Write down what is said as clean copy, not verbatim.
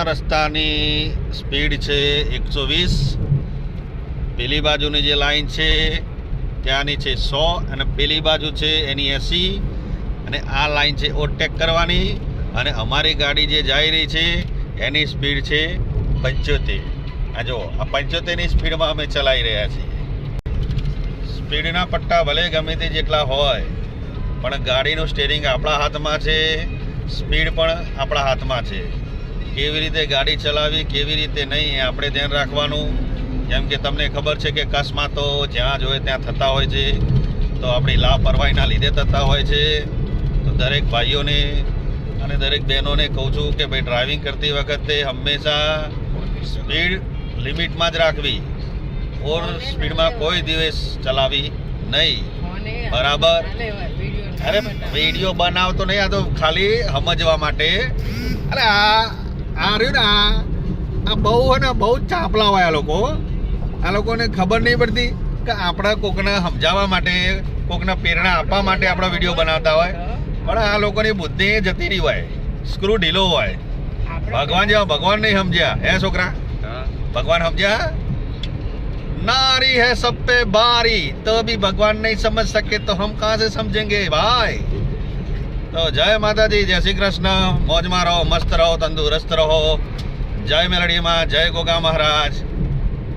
રસ્તાની સ્પીડ છે 120, પેલી બાજુની જે લાઈન છે ત્યાંની છે 100 અને પેલી બાજુ છે એની 80 અને આ લાઈન છે ઓવરટેક કરવાની અને અમારી ગાડી જે જઈ રહી છે એની સ્પીડ છે 75. આ જો આ 75ની સ્પીડમાં અમે ચલાવી રહ્યા છીએ. સ્પીડના પટ્ટા ભલે ગમે તે જેટલા હોય પણ ગાડીનું સ્ટીયરિંગ આપણા હાથમાં છે, સ્પીડ પણ આપણા હાથમાં છે. કેવી રીતે ગાડી ચલાવવી, કેવી રીતે નહીં એ આપણે ધ્યાન રાખવાનું. જેમ કે તમને ખબર છે કે અકસ્માતો જ્યાં જોઈએ ત્યાં થતા હોય છે, તો આપણી લાપરવાહીના લીધે થતા હોય છે. તો દરેક ભાઈઓને અને દરેક બહેનોને કહું છું કે ભાઈ ડ્રાઇવિંગ કરતી વખતે હંમેશા સ્પીડ લિમિટમાં જ રાખવી, ઓર સ્પીડમાં કોઈ દિવસ ચલાવી નહીં. બરાબર? અરે વિડીયો બનાવતો નહીં, આ તો ખાલી સમજવા માટે. અરે આ રહ્યું ને આ બહુ હોય ને, બહુ ચાપલા હોય આ લોકો. આ લોકોને ખબર નહીં પડતી કે આપણા કોકને સમજાવવા માટે, કોકને પ્રેરણા આપવા માટે આપણા વિડીયો બનાવતા હોય, પણ આ લોકોની બુદ્ધિ જતી રહી હોય, સ્ક્રૂ ઢીલો હોય. ભગવાન જેવા ભગવાન નહીં સમજ્યા હે છોકરા? ભગવાન સમજ્યા? नारी है सब पे बारी, तो भी भगवान नहीं समझ सके तो हम कहाँ से समझेंगे भाई. तो जय माताजी, जय श्री कृष्ण. मौज में रहो, मस्त रहो, तंदुरुस्त रहो. जय मेलडी माँ, जय गोगा महाराज.